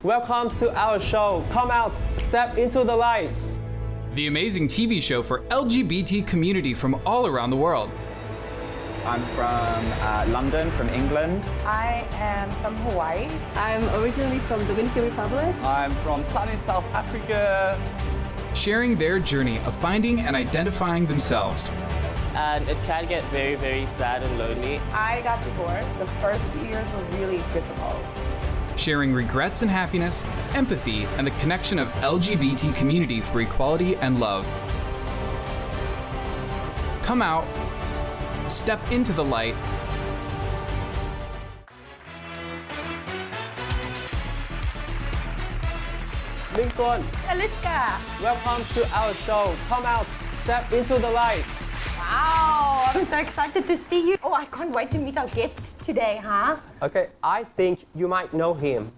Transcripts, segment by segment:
Welcome to our show. Come out, step into the light. The amazing TV show for LGBT community from all around the world. I'm from London, from England. I am from Hawaii. I'm originally from the Dominican Republic. I'm from sunny South Africa. Sharing their journey of finding and identifying themselves. And it can get very, very sad and lonely. I got divorced. The first few years were really difficult. Sharing regrets and happiness, empathy, and the connection of LGBT community for equality and love. Come out, step into the light, Lincoln, Alicia. welcome to our show. Come out, step into the light. Wow, I'm so excited to see you. Oh, I can't wait to meet our guest today, huh? Okay, I think you might know him.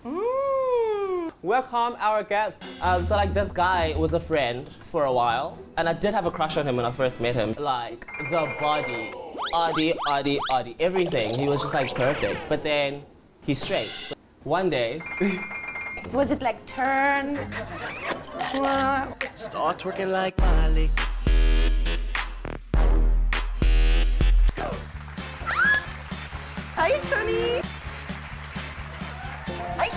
Welcome our guest. So like this guy was a friend for a while, and I did have a crush on him when I first met him. Like the body, Audi, everything. He was just like perfect. But then he's straight. So one day, Was it like turn? Start twerking like Miley. Hi, Shani. Hi.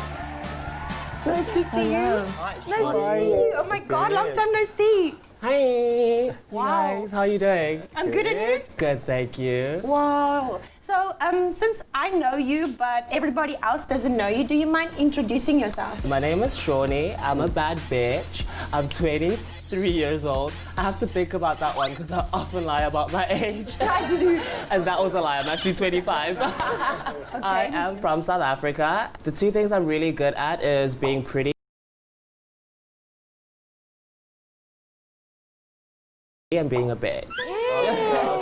Nice to see you. Nice to see you. Oh my God, long time no see. hi, Wow. guys, how you doing? I'm good, and you? Good, thank you. Wow. So, since I know you, but everybody else doesn't know you, do you mind introducing yourself? My name is Shawnee. I'm a bad bitch. I'm 23 years old. I have to think about that one because I often lie about my age. I do. And that was a lie. I'm actually 25. I am from South Africa. The two things I'm really good at is being pretty and being a bitch.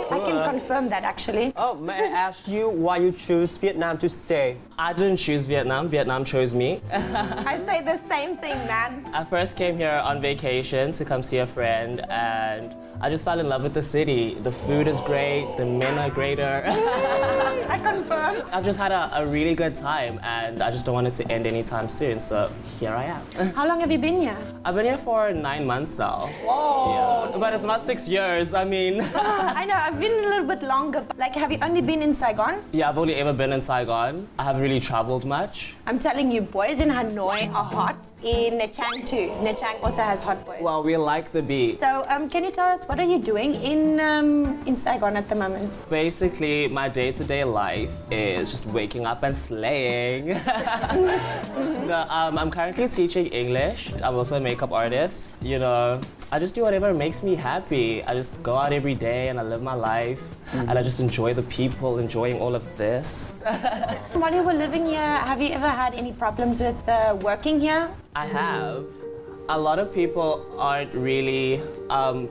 I can confirm that actually. Oh, may I ask you why you choose Vietnam to stay? I didn't choose Vietnam. Vietnam chose me. I say the same thing, man. I first came here on vacation to come see a friend, and I just fell in love with the city. The food is great, the men are greater. I confirm. I've just had a really good time, and I just don't want it to end anytime soon, so here I am. How long have you been here? I've been here for 9 months now. Whoa. Yeah. But it's not 6 years, I mean. I know, I've been a little bit longer. Like, have you only been in Saigon? Yeah, I've only ever been in Saigon. I haven't really traveled much. I'm telling you, boys in Hanoi are hot. In Chàng too. Chàng also has hot boys. Well, we like the beat. So, can you tell us what are you doing in Saigon at the moment? Basically, my day-to-day life is just waking up and slaying. No, I'm currently teaching English. I'm also a makeup artist. You know, I just do whatever makes me happy. I just go out every day and I live my life. And I just enjoy the people, enjoying all of this. While you were living here, have you ever had any problems with working here? I have. A lot of people aren't really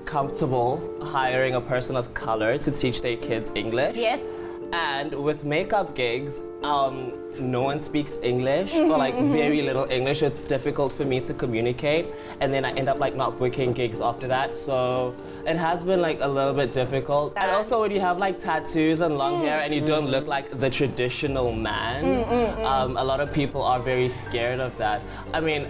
comfortable hiring a person of color to teach their kids English. Yes. And with makeup gigs, no one speaks English or like very little English. It's difficult for me to communicate, and then I end up like not booking gigs after that. So it has been like a little bit difficult. And also when you have like tattoos and long hair and you don't look like the traditional man, a lot of people are very scared of that. I mean,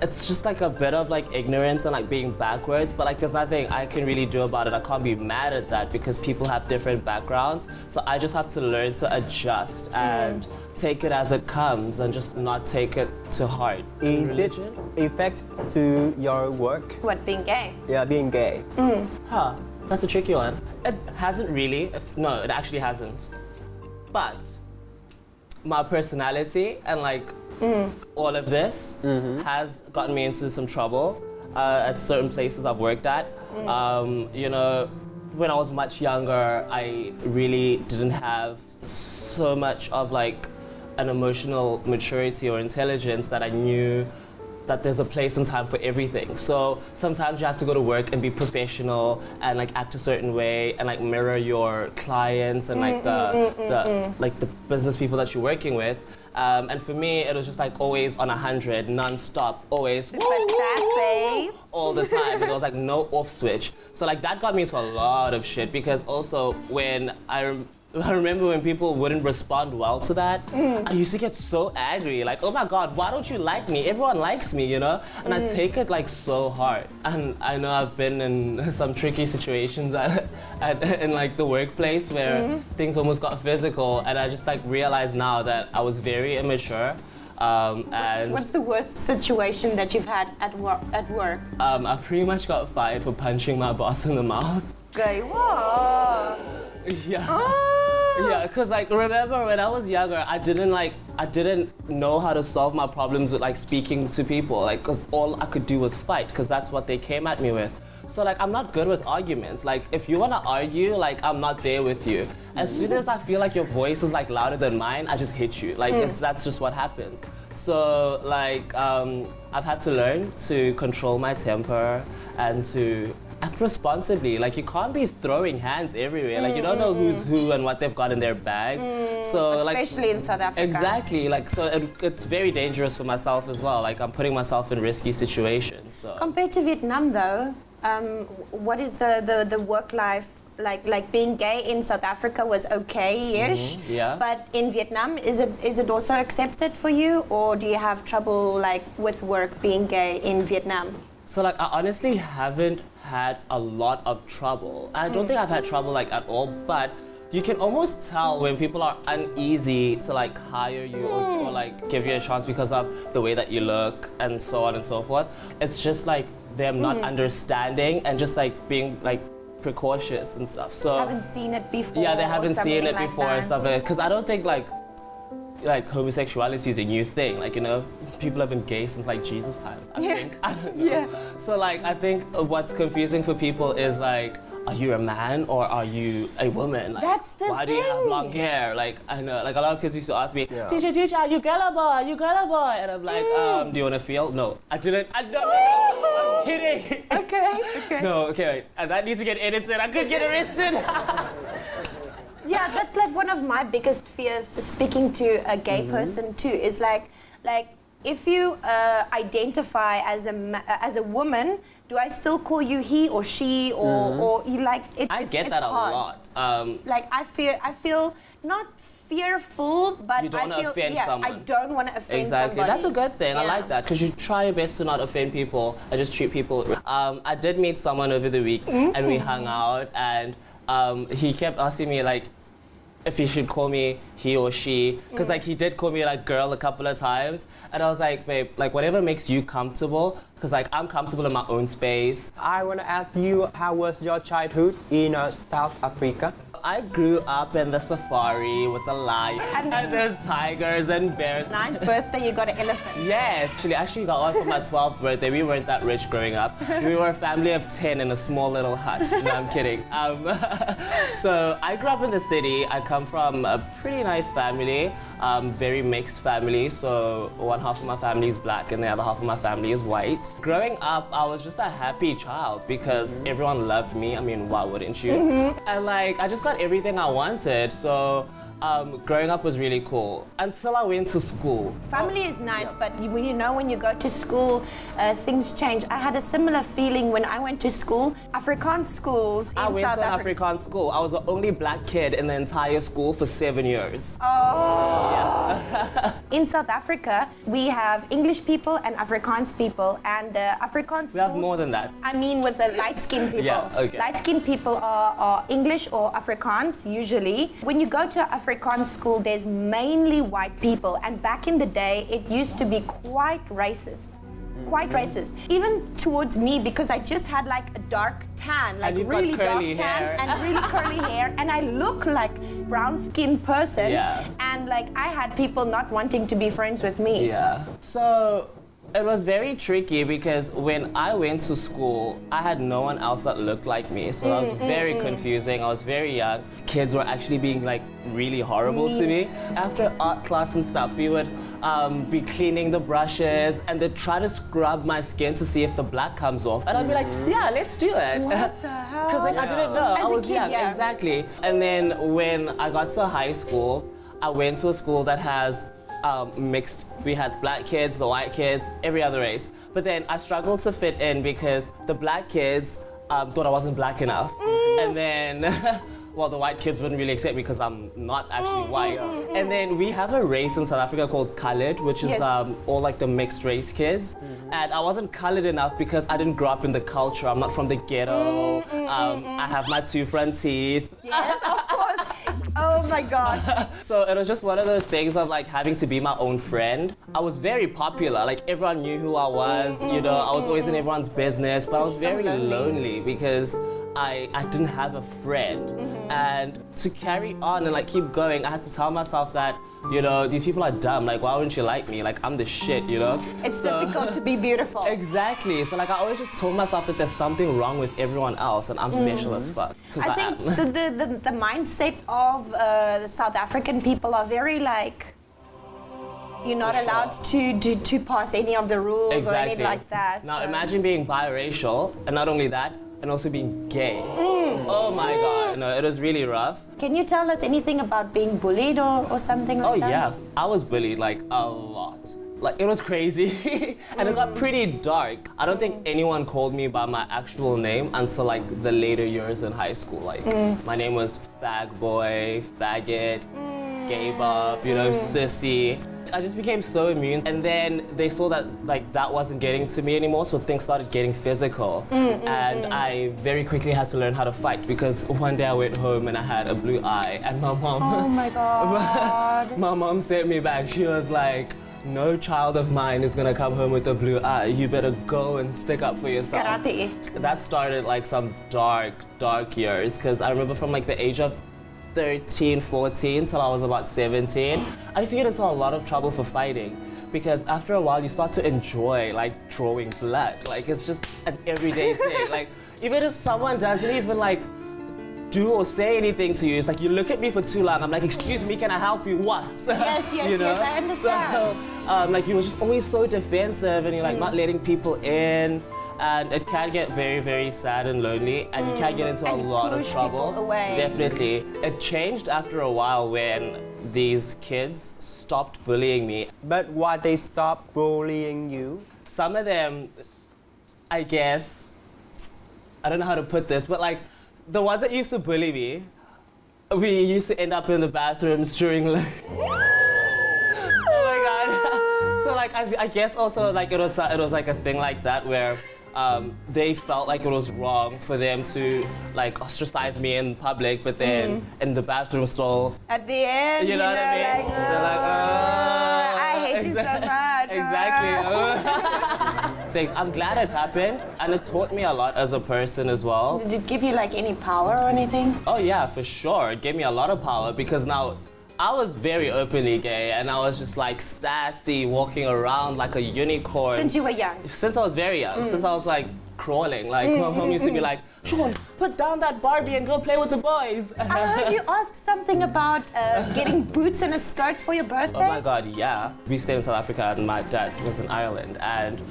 it's just like a bit of like ignorance and like being backwards, but like there's nothing I can really do about it. I can't be mad at that because people have different backgrounds. So I just have to learn to adjust and take it as it comes and just not take it to heart. Is it effect to your work? What, being gay? Yeah, being gay. Huh, that's a tricky one. It hasn't really. No, it actually hasn't. But my personality and like all of this has gotten me into some trouble at certain places I've worked at. You know, when I was much younger, I really didn't have so much of like an emotional maturity or intelligence that I knew that there's a place and time for everything. So sometimes you have to go to work and be professional and like act a certain way and like mirror your clients and like the business people that you're working with. And for me, it was just like always on 100, non-stop, always Super sassy. all the time. There was like no off switch. So like that got me into a lot of shit because also when I remember when people wouldn't respond well to that, I used to get so angry. Like, oh my God, why don't you like me? Everyone likes me, you know? And I take it like so hard. And I know I've been in some tricky situations in like the workplace where things almost got physical. And I just like realized now that I was very immature. And What's the worst situation that you've had at work? I pretty much got fired for punching my boss in the mouth. Okay, whoa. Yeah. Yeah, because like remember when I was younger, I didn't know how to solve my problems with like speaking to people, like because all I could do was fight, because that's what they came at me with. So like I'm not good with arguments. Like if you want to argue, like I'm not there with you. As soon as I feel like your voice is like louder than mine, I just hit you. Like that's just what happens. So like I've had to learn to control my temper and to act responsibly. Like you can't be throwing hands everywhere. Like you don't know who's who and what they've got in their bag. So Especially in South Africa. Exactly. Like so it's very dangerous for myself as well. Like I'm putting myself in risky situations. So Compared to Vietnam though, what is the work life like being gay in South Africa was okay-ish, yeah. but in Vietnam is it also accepted for you, or do you have trouble like with work being gay in Vietnam? So like I honestly haven't had a lot of trouble. I don't think I've had trouble like at all, but you can almost tell when people are uneasy to like hire you or like give you a chance because of the way that you look and so on and so forth. It's just like them not understanding and just like being like precautious and stuff. So Haven't seen it before. yeah, they haven't seen it like before and stuff. Because I don't think like homosexuality is a new thing. Like, you know, people have been gay since like Jesus times, I think. I don't know. Yeah. So like I think what's confusing for people is like, are you a man or are you a woman? Like, That's the why do you have thing. long hair? Like I know, like a lot of kids used to ask me, teacher, you girl or boy? You girl or boy? And I'm like, do you want to feel? No, I didn't. I don't. I'm kidding. Okay. No, okay, wait. And that needs to get edited. I could get arrested. Yeah, that's like one of my biggest fears speaking to a gay person too, is like if you identify as a woman, do I still call you he or she or you like it? I get that hard. a lot. Like I feel not fearful, but You don't I feel offend someone. I don't want to offend Exactly, somebody. that's a good thing. I Yeah. like that because you try your best to not offend people and just treat people. I did meet someone over the week and we hung out, and he kept asking me like if he should call me he or she, because like he did call me like girl a couple of times, and I was like, babe, like whatever makes you comfortable, because like I'm comfortable in my own space. I want to ask you, how was your childhood in South Africa? I grew up in the safari with the lion, and there's tigers and bears. 9th birthday, you got an elephant. Yes, I actually got one for my 12th birthday. We weren't that rich growing up. We were a family of 10 in a small little hut. No, I'm kidding. So I grew up in the city. I come from a pretty nice family, very mixed family. So one half of my family is black and the other half of my family is white. Growing up, I was just a happy child because everyone loved me. I mean, why wouldn't you? And like, I just got everything I wanted. So growing up was really cool until I went to school. Family is nice, but when you go to school, things change. I had a similar feeling when I went to school. Afrikaans schools in I went South to an Africa. Afrikaans school. I was the only black kid in the entire school for 7 years. In South Africa, we have English people and Afrikaans people, and Afrikaans We have schools, more than that. I mean, with the light-skinned people. Yeah, okay. Light-skinned people are English or Afrikaans usually. When you go to Afrikaans school, there's mainly white people, and back in the day, it used to be quite racist. Quite racist, even towards me, because I just had like a dark tan, like And you've got really dark curly tan hair. and really curly hair, and I look like brown-skinned person. Yeah. And like I had people not wanting to be friends with me. Yeah. So it was very tricky because when I went to school, I had no one else that looked like me. So that was very confusing. I was very young. Kids were actually being like really horrible to me. After art class and stuff, we would be cleaning the brushes and they'd try to scrub my skin to see if the black comes off. And I'd be like, yeah, let's do it. What the hell? Because like, I didn't know. As I a was kid, young, yeah. exactly. And then when I got to high school, I went to a school that has mixed. We had black kids, the white kids, every other race. But then I struggled to fit in because the black kids thought I wasn't black enough. And then well, the white kids wouldn't really accept me because I'm not actually white. And then we have a race in South Africa called coloured, which is Yes. all like the mixed race kids. And I wasn't coloured enough because I didn't grow up in the culture. I'm not from the ghetto. I have my 2 front teeth. Yes, of course. Oh my God. So it was just one of those things of like having to be my own friend. I was very popular, like everyone knew who I was, you know, I was always in everyone's business, but I was very lonely because I didn't have a friend. And to carry on and like keep going, I had to tell myself that, you know, these people are dumb, like why wouldn't you like me? Like I'm the shit, you know? It's difficult to be beautiful. Exactly. So like I always just told myself that there's something wrong with everyone else and I'm special as fuck. 'Cause I think the mindset of the South African people are very like, you're not allowed to pass any of the rules or anything like that. Now imagine being biracial and not only that, and also being gay. Oh my God, no, it was really rough. Can you tell us anything about being bullied or something like that? Oh yeah, I was bullied like a lot. Like it was crazy and it got pretty dark. I don't think anyone called me by my actual name until like the later years in high school. Like my name was fag boy, faggot, gay bop, you know, sissy. I just became so immune, and then they saw that like that wasn't getting to me anymore, so things started getting physical. And I very quickly had to learn how to fight because one day I went home and I had a blue eye, and my mom, Oh my God. my mom sent me back. She was like, "No child of mine is gonna come home with a blue eye. You better go and stick up for yourself." Karate. That started like some dark years because I remember from like the age of 13, 14 till I was about 17, I used to get into a lot of trouble for fighting because after a while you start to enjoy like drawing blood. Like it's just an everyday thing. Like even if someone doesn't even like do or say anything to you, it's like you look at me for too long, I'm like, excuse me, can I help you? What? Yes, You know? yes, I understand. So like you were just always so defensive and you're like not letting people in. And it can get very, very sad and lonely, and you can get into And a lot of push trouble. people away. Definitely. It changed after a while when these kids stopped bullying me. But why they stop bullying you? Some of them, I guess, I don't know how to put this, but like the ones that used to bully me, we used to end up in the bathrooms during like, oh my God. So like I guess also like it was like a thing like that where they felt like it was wrong for them to like ostracize me in public, but then in the bathroom stall, At the end, you know what I mean? like, They're like, I hate you so much. Exactly. Thanks. I'm glad it happened, and it taught me a lot as a person as well. Did it give you like any power or anything? Oh yeah, for sure. It gave me a lot of power because now I was very openly gay, and I was just like sassy, walking around like a unicorn. Since you were young. Since I was very young, since I was like crawling, like my mom used to be like, Sean, put down that Barbie and go play with the boys. I heard you ask something about getting boots and a skirt for your birthday. Oh my God, yeah. We stayed in South Africa and my dad was in Ireland, and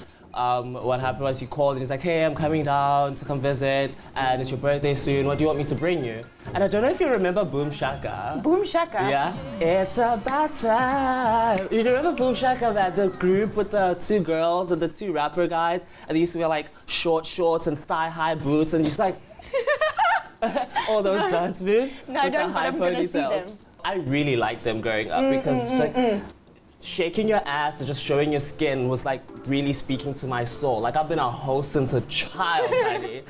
what happened was he called and he's like, hey, I'm coming down to come visit and it's your birthday soon, what do you want me to bring you? And I don't know if you remember Boom Shaka. Boom Shaka. Yeah? It's about time. You remember Boom Shaka, that the group with the 2 girls and the 2 rapper guys, and they used to wear like short shorts and thigh-high boots and just like all those dance moves No, I with don't, the but high I'm gonna see ponytails. them. I really liked them growing up because it's like shaking your ass and just showing your skin was like really speaking to my soul. Like I've been a host since a child, honey.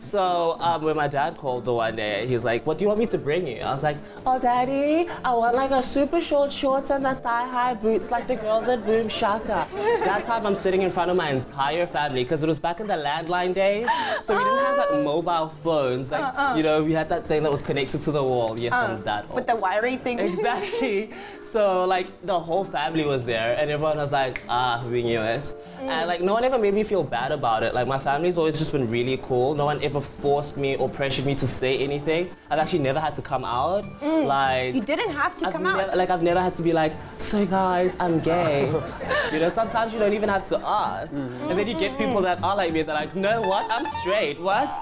So when my dad called the one day, he was like, what do you want me to bring you? I was like, oh daddy, I want like a super short shorts and the thigh-high boots like the girls at Boom Shaka. That time I'm sitting in front of my entire family because it was back in the landline days. So we didn't have like mobile phones. Like, you know, we had that thing that was connected to the wall. Yes, I'm that old. With the wiry thing. Exactly. So like the whole family was there and everyone was like, we knew it. And like no one ever made me feel bad about it. Like my family's always just been really cool. No one ever forced me or pressured me to say anything. I've actually never had to come out. Like You didn't have to come out. I've never had to be like, so guys, I'm gay. You know, sometimes you don't even have to ask. And then you get people that are like me, they're like, no, what? I'm straight. What?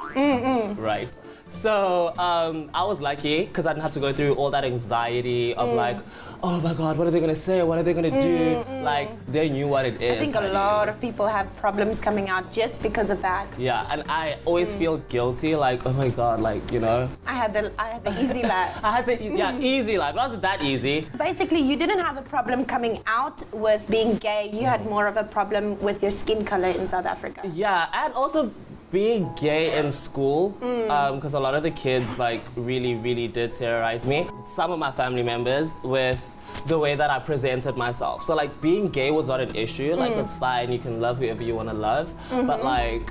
Right. So I was lucky because I didn't have to go through all that anxiety of like, oh my God, what are they gonna say? What are they gonna do? Like they knew what it is. I think a lot of people have problems coming out just because of that. Yeah, and I always feel guilty, like, oh my God, like, you know. I had the easy life. I had the easy life. It wasn't that easy. Basically, you didn't have a problem coming out with being gay. You had more of a problem with your skin color in South Africa. Yeah, and also being gay in school, because a lot of the kids like really did terrorize me. Some of my family members with the way that I presented myself. So like being gay was not an issue. Like it's fine, you can love whoever you want to love. But like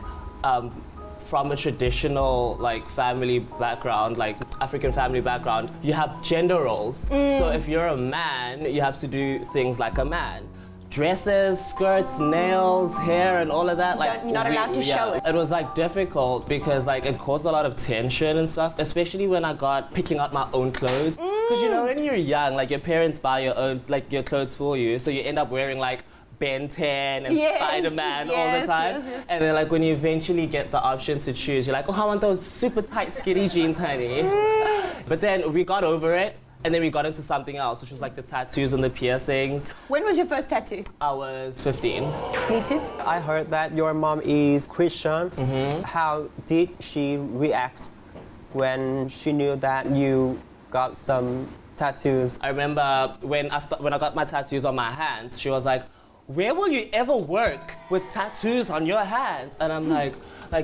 from a traditional like family background, like African family background, you have gender roles. So if you're a man, you have to do things like a man. Dresses, skirts, nails, hair, and all of that. Like You're not allowed to show it. It was like difficult because like it caused a lot of tension and stuff, especially when I got picking out my own clothes. Because you know when you're young, like your parents buy your own like your clothes for you, so you end up wearing like Ben 10 and Spider-Man all the time. Yes. And then like when you eventually get the option to choose, you're like, oh, I want those super tight skinny jeans, honey. But then we got over it. And then we got into something else, which was like the tattoos and the piercings. When was your first tattoo? I was 15. Me too. I heard that your mom is Christian. How did she react when she knew that you got some tattoos? I remember when I got my tattoos on my hands, she was like, where will you ever work with tattoos on your hands? And I'm like,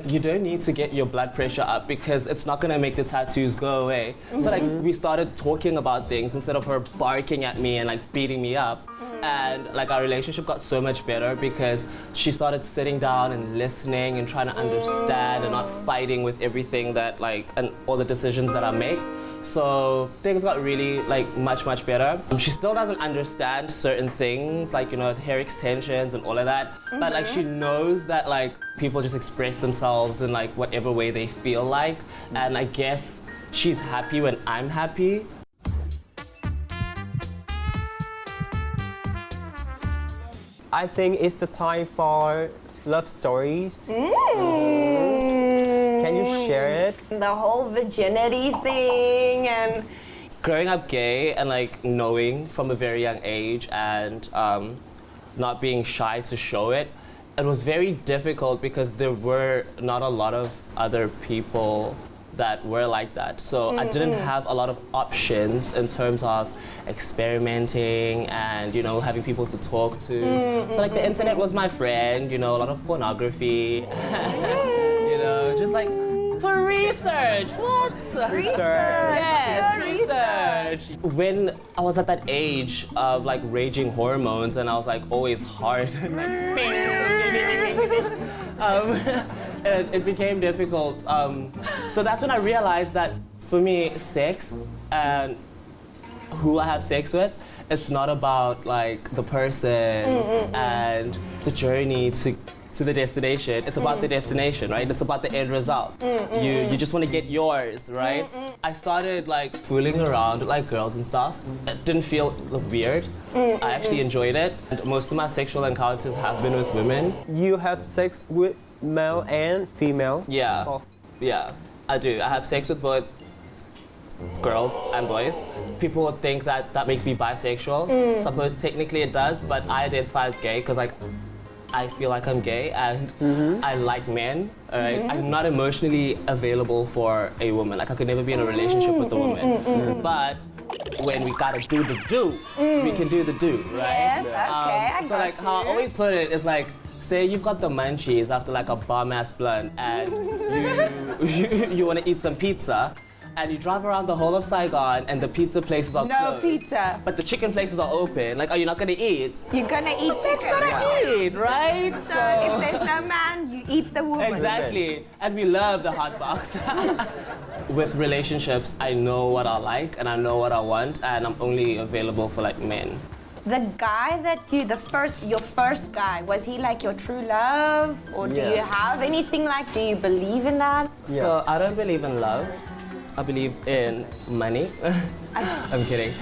you don't need to get your blood pressure up because it's not gonna make the tattoos go away. So like we started talking about things instead of her barking at me and like beating me up. And like our relationship got so much better because she started sitting down and listening and trying to understand and not fighting with everything that like, and all the decisions that I make. So things got really like much better. She still doesn't understand certain things like, you know, hair extensions and all of that. But like she knows that like people just express themselves in like whatever way they feel like. And I guess she's happy when I'm happy. I think it's the time for love stories. Can you share it? The whole virginity thing and... Growing up gay and like knowing from a very young age and not being shy to show it, it was very difficult because there were not a lot of other people that were like that. So I didn't have a lot of options in terms of experimenting and, you know, having people to talk to. So like the internet was my friend, you know, a lot of pornography, you know, just like for research. What? Research. Yes, Pure research. When I was at that age of like raging hormones and I was like always hard and like it became difficult. So that's when I realized that for me, sex and who I have sex with, it's not about like the person and the journey to the destination. It's about the destination, right? It's about the end result. You just want to get yours, right? I started like fooling around with like girls and stuff. It didn't feel weird. I actually enjoyed it. And most of my sexual encounters have been with women. You have sex with male and female? Yeah. Both. Yeah, I do. I have sex with both girls and boys. People would think that that makes me bisexual. Suppose technically it does, but I identify as gay because like I feel like I'm gay and I like men. Alright, I'm not emotionally available for a woman. Like I could never be in a relationship with a woman. But when we gotta do the do, we can do the do, right? Yes, okay, so like how I always put it is like, say you've got the munchies after like a bomb-ass blunt and you want to eat some pizza and you drive around the whole of Saigon and the pizza places are No closed. pizza. But the chicken places are open. Like, are you not gonna eat? You're gonna eat chicken. Eat, right? So if there's no man, you eat the woman. Exactly. And we love the hot box. With relationships, I know what I like and I know what I want and I'm only available for like men. The guy that your first guy, was he like your true love? Or do you have anything like, do you believe in that? So I don't believe in love. I believe in money. I'm kidding.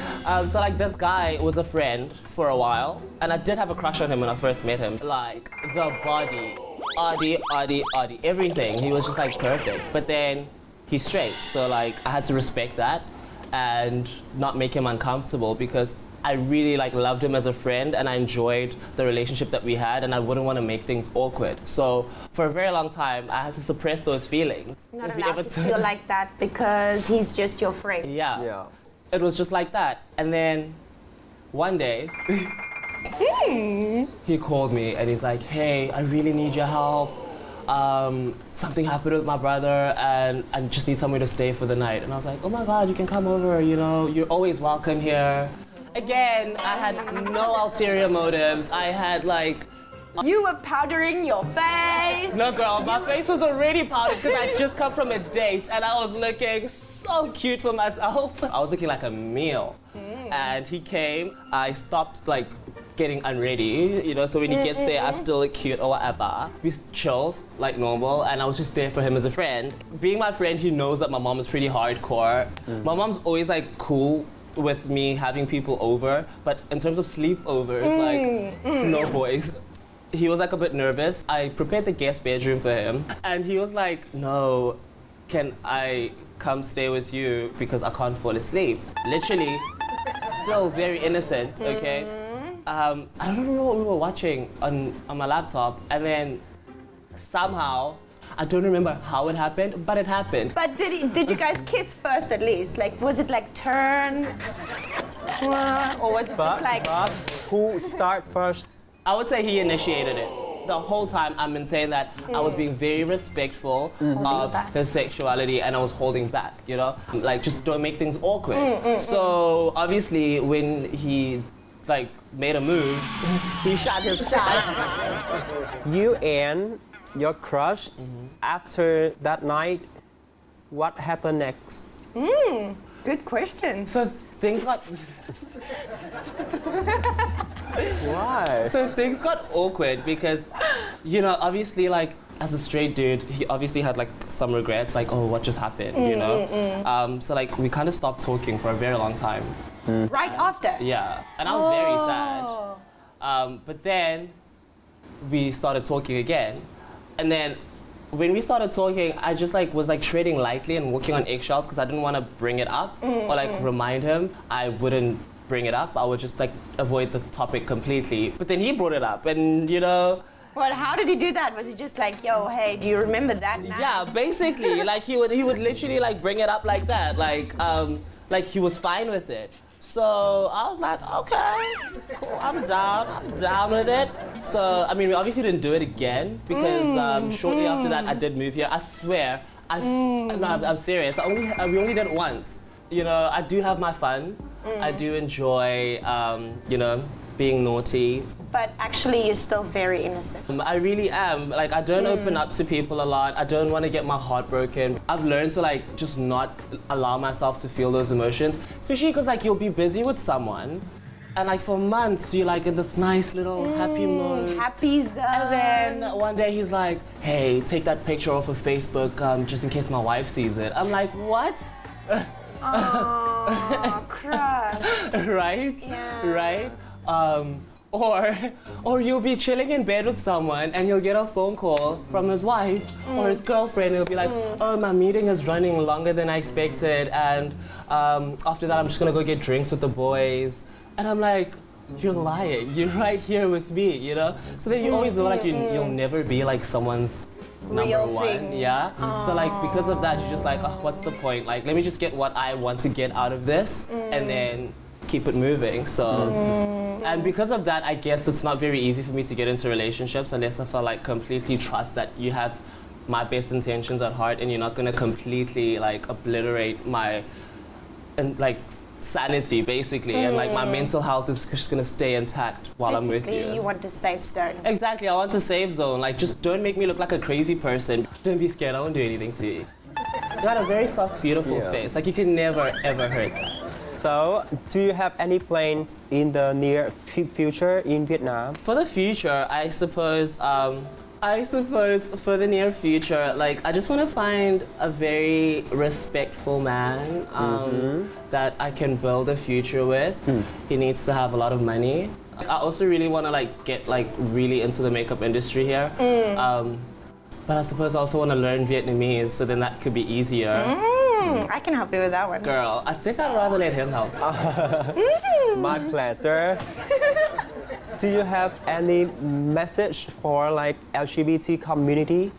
So like this guy was a friend for a while and I did have a crush on him when I first met him. Like the body, Audi, everything. He was just like perfect. But then he's straight. So like I had to respect that and not make him uncomfortable because I really like loved him as a friend and I enjoyed the relationship that we had and I wouldn't want to make things awkward. So for a very long time, I had to suppress those feelings. You're not allowed to feel like that because he's just your friend. Yeah. It was just like that. And then one day, he called me and he's like, hey, I really need your help. Something happened with my brother and I just need somewhere to stay for the night. And I was like, oh my God, you can come over, you know, you're always welcome here. Again, I had no ulterior motives. I had like... You were powdering your face. No girl, my face was already powdered because I'd just come from a date and I was looking so cute for myself. I was looking like a meal. And he came, I stopped like getting unready, you know, so when he gets there, I still look cute or whatever. We chilled like normal and I was just there for him as a friend. Being my friend, he knows that my mom is pretty hardcore. My mom's always like cool with me having people over, but in terms of sleepovers, like, no boys. He was like a bit nervous. I prepared the guest bedroom for him, and he was like, no, can I come stay with you because I can't fall asleep? Literally, still very innocent, okay? I don't know what we were watching on my laptop, and then somehow, I don't remember how it happened, but it happened. But did you guys kiss first at least? Like, was it like turn? Or was it just like... But who start first? I would say he initiated it. The whole time I maintained that I was being very respectful of his sexuality and I was holding back, you know? Like, just don't make things awkward. So, obviously, when he, like, made a move, he shot his shot. You and your crush, after that night, what happened next? Good question. So things got... Why? So things got awkward because, you know, obviously, like, as a straight dude, he obviously had, like, some regrets, like, oh, what just happened, you know? So, like, we kind of stopped talking for a very long time. Right after? Yeah, and I was very sad. But then we started talking again. And then when we started talking, I just like was like treading lightly and walking on eggshells because I didn't want to bring it up or like remind him. I wouldn't bring it up. I would just like avoid the topic completely. But then he brought it up and you know. Well, how did he do that? Was he just like, yo, hey, do you remember that night? Yeah, basically, like he would literally like bring it up like that. Like he was fine with it. So I was like, okay, cool, I'm down with it. So, I mean, we obviously didn't do it again because shortly after that, I did move here. I swear, I'm serious. We only did it once. You know, I do have my fun. I do enjoy, you know, being naughty. But actually, you're still very innocent. I really am. Like, I don't open up to people a lot. I don't want to get my heart broken. I've learned to, like, just not allow myself to feel those emotions. Especially because, like, you'll be busy with someone. And, like, for months, you're, like, in this nice little happy mode. Happy zone. And then one day he's like, hey, take that picture off of Facebook just in case my wife sees it. I'm like, what? Oh, crush. Right? Yeah. Right? Or you'll be chilling in bed with someone and you'll get a phone call from his wife or his girlfriend and he'll be like, oh, my meeting is running longer than I expected and after that I'm just gonna go get drinks with the boys. And I'm like, you're lying, you're right here with me, you know? So then you always know like you'll never be like someone's number Real one, thing. yeah? So like because of that, you're just like, oh, what's the point? Like, let me just get what I want to get out of this and then keep it moving, so. And because of that, I guess it's not very easy for me to get into relationships unless I feel like completely trust that you have my best intentions at heart and you're not gonna completely like obliterate my, and like, sanity basically, and like my mental health is just gonna stay intact while I'm with you. You want a safe zone. Exactly, I want a safe zone. Like, just don't make me look like a crazy person. Don't be scared, I won't do anything to you. You got a very soft, beautiful face. Like, you can never, ever hurt that. So, do you have any plans in the near future in Vietnam? For the future, I suppose for the near future, like, I just want to find a very respectful man that I can build a future with. He needs to have a lot of money. I also really want to like get like really into the makeup industry here. But I suppose I also want to learn Vietnamese, so then that could be easier. I can help you with that one. Girl, I think I'd rather let him help. My pleasure. Do you have any message for like LGBT community?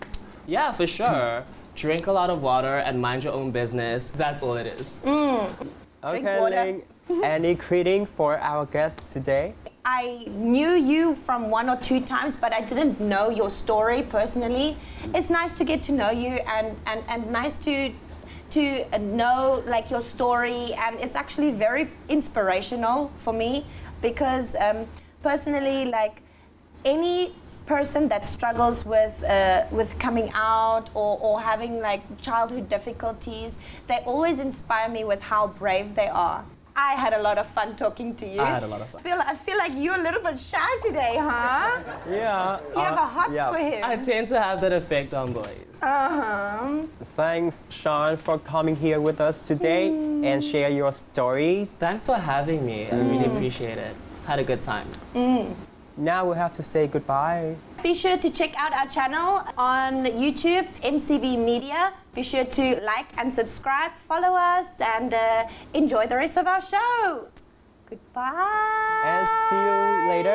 Yeah, for sure. Drink a lot of water and mind your own business. That's all it is. Okay, water. Ling, any greeting for our guests today? I knew you from 1 or 2 times, but I didn't know your story personally. It's nice to get to know you and nice to know like your story, and it's actually very inspirational for me because personally, like any person that struggles with coming out or having like childhood difficulties, they always inspire me with how brave they are. I had a lot of fun talking to you. I had a lot of fun. I feel like you're a little bit shy today, huh? Yeah. You have a hots for him. I tend to have that effect on boys. Thanks, Sean, for coming here with us today and share your stories. Thanks for having me. I really appreciate it. Had a good time. Now we have to say goodbye. Be sure to check out our channel on YouTube, MCV Media. Be sure to like and subscribe, follow us, and enjoy the rest of our show. Goodbye. And see you later.